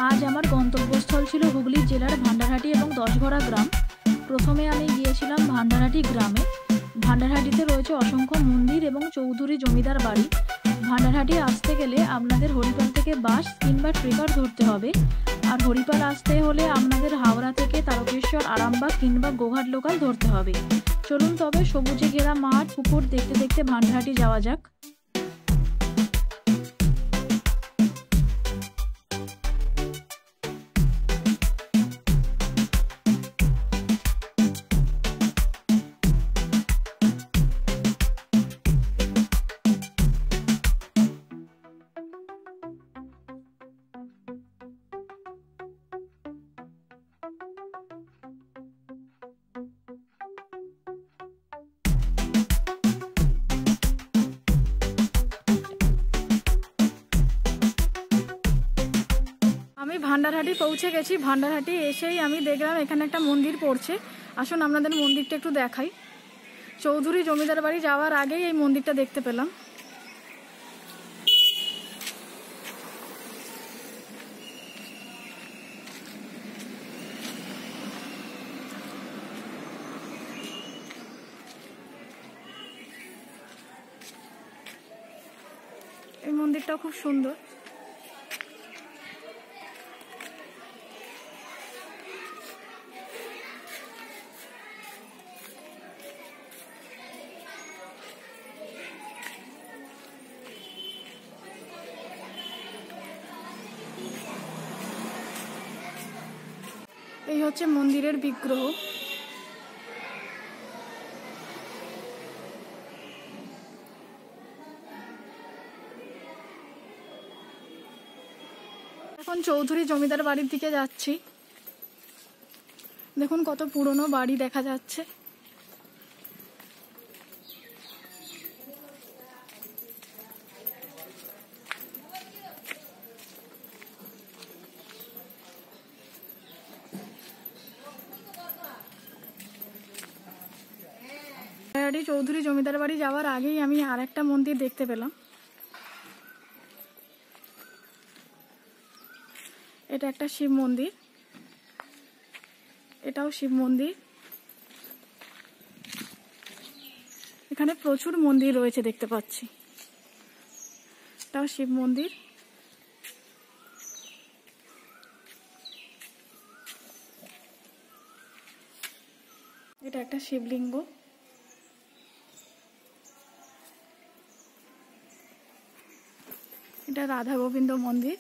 আজ আমার গন্তব্যস্থল ছিল হুগলি জেলার ভান্ডারহাটি এবং দশঘরা গ্রাম। প্রথমে আমি গিয়েছিলাম ভান্ডারহাটি গ্রামে। ভান্ডারহাটিতে রয়েছে অসংখ্য মন্দির এবং চৌধুরী জমিদার বাড়ি। ভান্ডারহাটি আসতে গেলে আপনাদের হরিপাল থেকে বাস কিংবা ট্রেকার ধরতে হবে। আর হরিপাল আসতে হলে আপনাদের হাওড়া থেকে তারকেশ্বর, আরামবাগ কিংবা গোঘাট লোকাল ধরতে হবে। চলুন তবে সবুজে ঘেরা মাঠ পুকুর দেখতে দেখতে ভান্ডারহাটি যাওয়া যাক। আমি ভান্ডারহাটি পৌঁছে গেছি। ভান্ডারহাটি এসেই আমি দেখলাম এখানে একটা মন্দির পড়ছে। আসুন আপনাদের মন্দিরটা একটু দেখাই। চৌধুরী জমিদার বাড়ি যাওয়ার আগেই এই মন্দিরটা দেখতে পেলাম। এই মন্দিরটা খুব সুন্দর। এই হচ্ছে মন্দিরের বিগ্রহ। এখন চৌধুরী জমিদার বাড়ির দিকে যাচ্ছি। দেখুন কত পুরনো বাড়ি দেখা যাচ্ছে। চৌধুরী জমিদার বাড়ি যাওয়ার আগেই আমি আর একটা মন্দির দেখতে পেলাম। এটা একটা শিব মন্দির। এটাও শিব মন্দির। এখানে প্রচুর মন্দির রয়েছে দেখতে পাচ্ছি। এটাও শিব মন্দির। এটা একটা শিবলিঙ্গ। এটা রাধা গোবিন্দ মন্দির।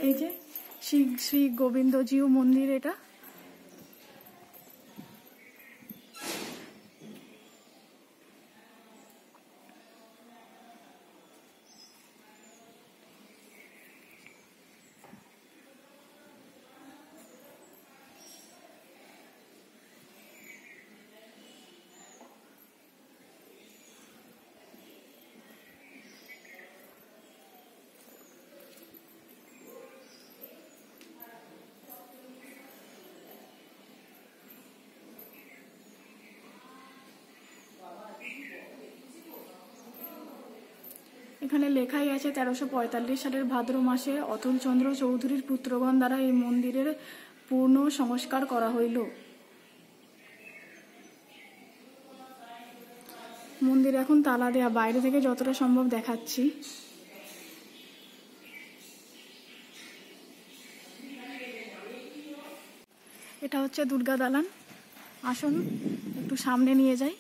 এই যে শ্রী গোবিন্দজিউ মন্দির। এটা এখানে লেখাই আছে 1345 সালের ভাদ্র মাসে অতুলচন্দ্র চৌধুরীর পুত্রগণ দ্বারা এই মন্দিরের পূর্ণ সংস্কার করা হইল। মন্দির এখন তালা দেয়া, বাইরে থেকে যতটা সম্ভব দেখাচ্ছি। এটা হচ্ছে দুর্গা দালান। আসুন একটু সামনে নিয়ে যাই।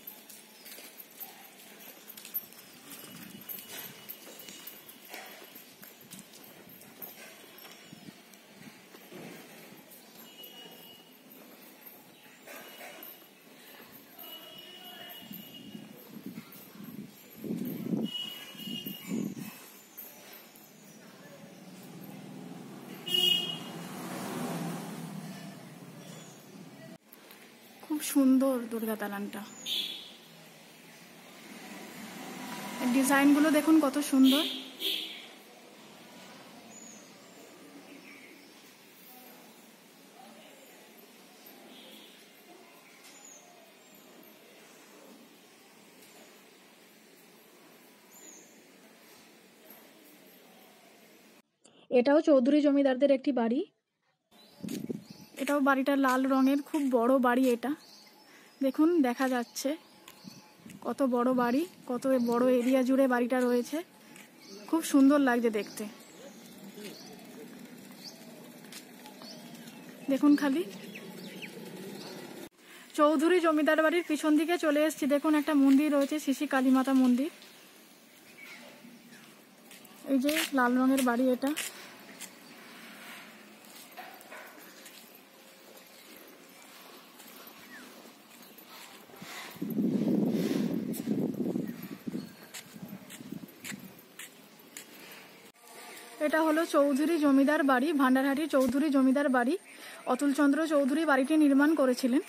খুব সুন্দর দুর্গা দালানটা। ডিজাইনগুলো দেখুন কত সুন্দর। এটাও চৌধুরী জমিদারদের একটি বাড়ি। এটাও বাড়িটা লাল রঙের, খুব বড় বাড়ি এটা। দেখুন দেখা যাচ্ছে কত বড় বাড়ি, কত বড় এরিয়া জুড়ে বাড়িটা রয়েছে, খুব সুন্দর লাগছে দেখতে। দেখুন খালি। চৌধুরী জমিদার বাড়ির পিছন দিকে চলে এসেছি। দেখুন একটা মন্দির রয়েছে, শ্রী কালী মাতা মন্দির। এই যে লাল রঙের বাড়ি এটা। এটা হলো চৌধুরী জমিদার বাড়ি, ভান্ডারহাটির চৌধুরী জমিদার বাড়ি। অতুলচন্দ্র চৌধুরী বাড়িটি নির্মাণ করেছিলেন।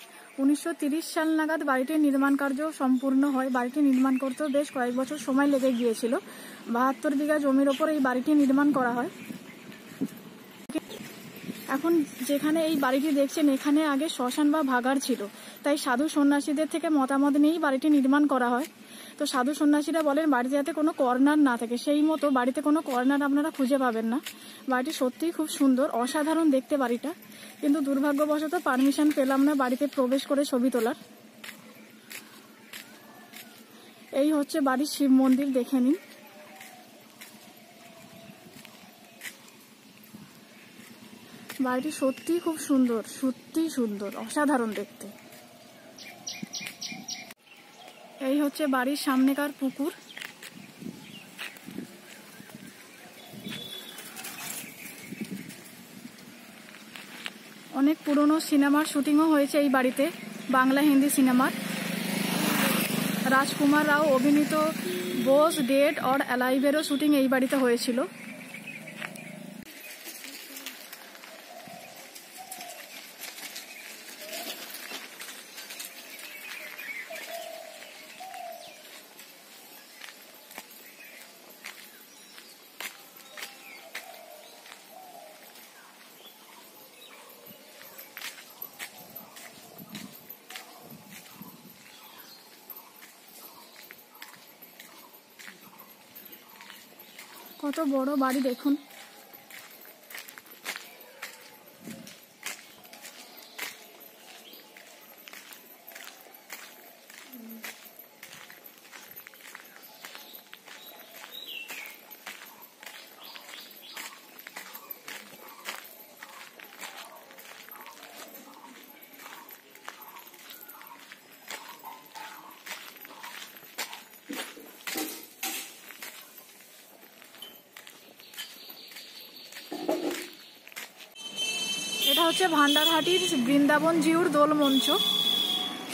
1930 সাল নাগাদ বাড়িটির নির্মাণ কার্য সম্পূর্ণ হয়। বাড়িটি নির্মাণ করতেও বেশ কয়েক বছর সময় লেগে গিয়েছিল। 72 বিঘা জমির ওপর এই বাড়িটি নির্মাণ করা হয়। এখন যেখানে এই বাড়িটি দেখছেন, এখানে আগে শ্মশান বা ভাগাড় ছিল, তাই সাধু সন্ন্যাসীদের থেকে মতামত নিয়েই বাড়িটি নির্মাণ করা হয়। তো সাধু সন্ন্যাসীরা বলেন বাড়িতে যাতে কোনো কর্নার না থাকে, সেই মতো বাড়িতে কোনো কর্নার আপনারা খুঁজে পাবেন না। বাড়িটি সত্যিই খুব সুন্দর, অসাধারণ দেখতে বাড়িটা, কিন্তু দুর্ভাগ্যবশত পারমিশন পেলাম না বাড়িতে প্রবেশ করে ছবি তোলার। এই হচ্ছে বাড়ির শিব মন্দির, দেখে নিন। বাড়িটি সত্যিই খুব সুন্দর, সত্যিই সুন্দর, অসাধারণ দেখতে। এই হচ্ছে বাড়ির সামনেকার পুকুর। অনেক পুরনো সিনেমার শুটিংও হয়েছে এই বাড়িতে, বাংলা হিন্দি সিনেমার। রাজকুমার রাও অভিনীত বোস ডেড অর অ্যালাইভেরও শুটিং এই বাড়িতে হয়েছিল। কত বড় বাড়ি দেখুন। এটা হচ্ছে ভান্ডারহাটির বৃন্দাবন জিউর দোল মঞ্চ।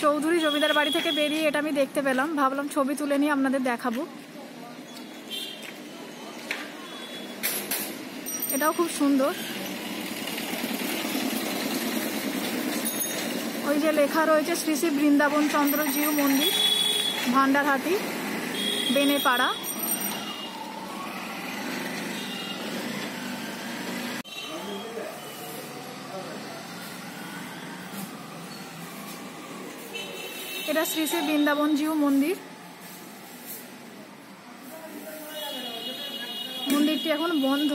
চৌধুরী জমিদার বাড়ি থেকে বেরিয়ে এটা আমি দেখতে পেলাম, ভাবলাম ছবি তুলে নিয়ে আপনাদের দেখাবো। এটাও খুব সুন্দর। ওই যে লেখা রয়েছে শ্রী শ্রী বৃন্দাবন চন্দ্র জিউ মন্দির, ভান্ডারহাটি, বেনেপাড়া। এটা শ্রী শ্রী বৃন্দাবন জিউ মন্দির। মন্দিরটি এখন বন্ধ,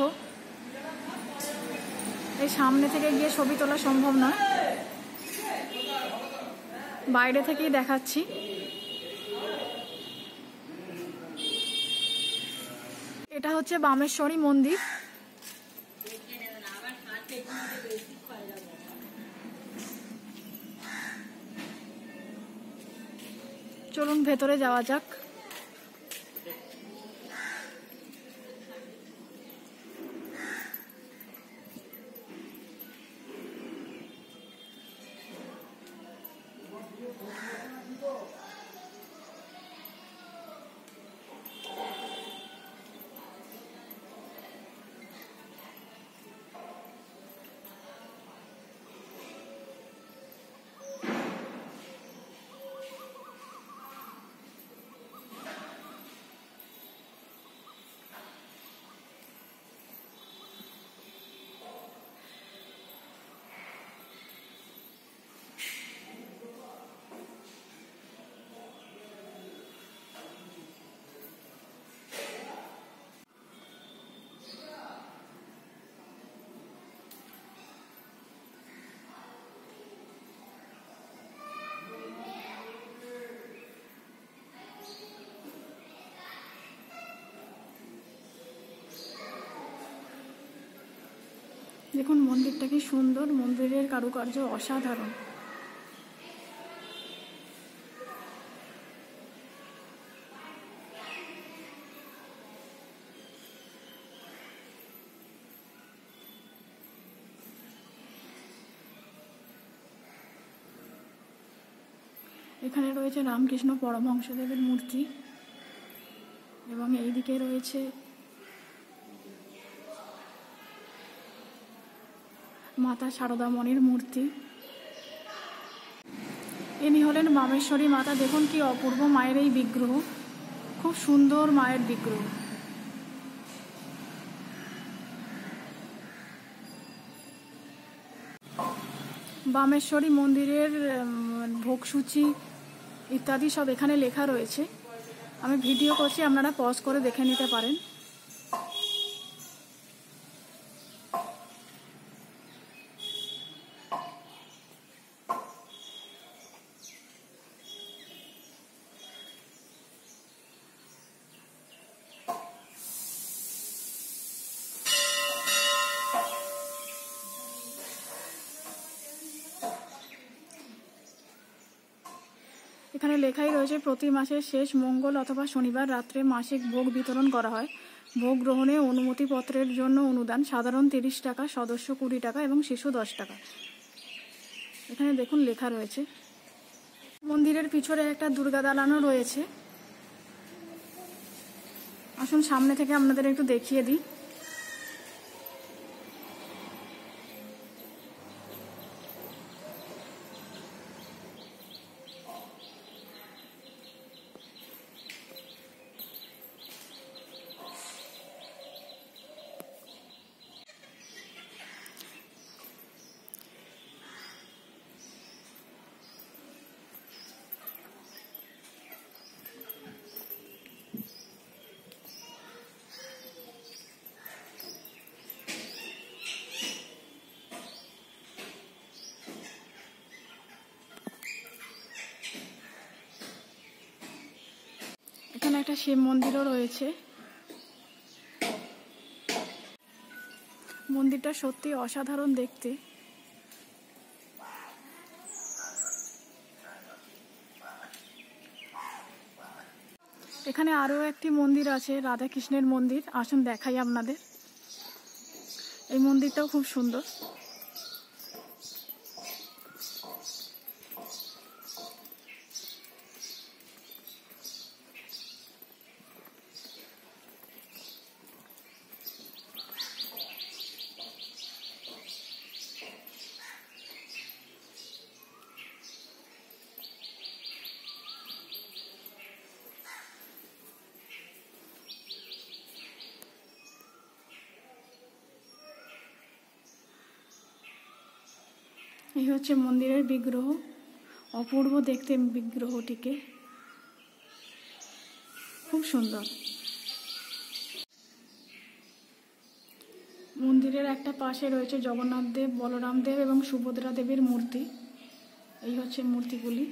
এই সামনে থেকে গিয়ে ছবি তোলা সম্ভব নয়, বাইরে থেকেই দেখাচ্ছি। এটা হচ্ছে বামেশ্বরী মন্দির। চলুন ভেতরে যাওয়া যাক। দেখুন মন্দিরটা কি সুন্দর, মন্দিরের কারুকার্য অসাধারণ। এখানে রয়েছে রামকৃষ্ণ পরমহংসদেবের মূর্তি এবং এইদিকে রয়েছে মাতা শারদামণির মূর্তি। ইনি হলেন বামেশ্বরী মাতা। দেখুন কি অপূর্ব মায়ের এই বিগ্রহ, খুব সুন্দর মায়ের বিগ্রহ। বামেশ্বরী মন্দিরের ভোগসূচি ইত্যাদি সব এখানে লেখা রয়েছে। আমি ভিডিও করছি, আপনারা পজ করে দেখে নিতে পারেন। এখানে লেখাই রয়েছে প্রতি মাসের শেষ মঙ্গল অথবা শনিবার রাত্রে মাসিক ভোগ বিতরণ করা হয়। ভোগ গ্রহণে অনুমতিপত্রের জন্য অনুদান সাধারণ 30 টাকা, সদস্য 20 টাকা এবং শিশু 10 টাকা। এখানে দেখুন লেখা রয়েছে। মন্দিরের পিছনে একটা দুর্গা দালানও রয়েছে। আসুন সামনে থেকে আপনাদের একটু দেখিয়ে দিই। এখানে একটা শিব মন্দিরও রয়েছে। মন্দিরটা সত্যি অসাধারণ দেখতে। এখানে আরো একটি মন্দির আছে, রাধাকৃষ্ণের মন্দির। আসুন দেখাই আপনাদের। এই মন্দিরটাও খুব সুন্দর। এই হচ্ছে মন্দিরের বিগ্রহ, অপূর্ব দেখতে বিগ্রহটিকে, খুব সুন্দর। মন্দিরের একটা পাশে রয়েছে জগন্নাথ দেব, বলরাম দেব এবং সুভদ্রা দেবীর মূর্তি। এই হচ্ছে মূর্তিগুলি।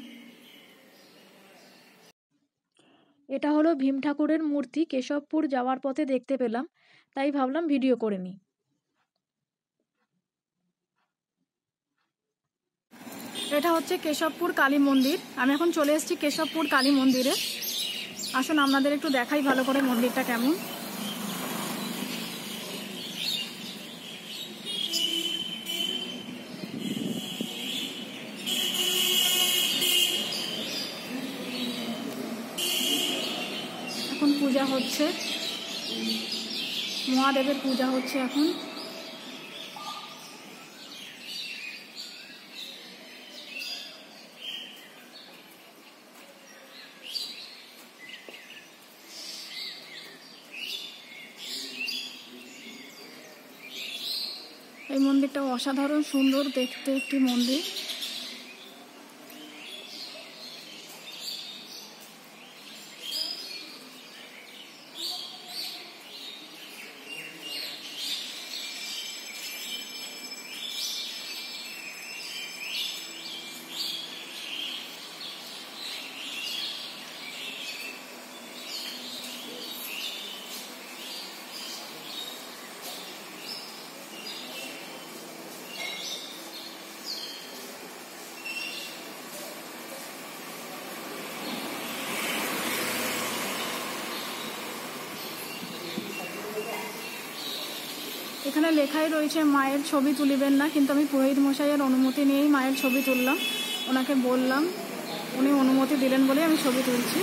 এটা হলো ভীম ঠাকুরের মূর্তি। কেশবপুর যাওয়ার পথে দেখতে পেলাম, তাই ভাবলাম ভিডিও করে নিই। এটা হচ্ছে কেশবপুর কালী মন্দির। আমি এখন চলে এসেছি কেশবপুর কালী মন্দিরে। আসুন আপনাদের একটু দেখাই ভালো করে মন্দিরটা কেমন। এখন পূজা হচ্ছে, মহাদেবের পূজা হচ্ছে এখন। এই মন্দিরটা অসাধারণ সুন্দর দেখতে একটি মন্দির। এখানে লেখাই রয়েছে মায়ের ছবি তুলিবেন না, কিন্তু আমি পুরোহিত মশাইয়ের অনুমতি নিয়েই মায়ের ছবি তুললাম। ওনাকে বললাম, উনি অনুমতি দিলেন বলে আমি ছবি তুলছি।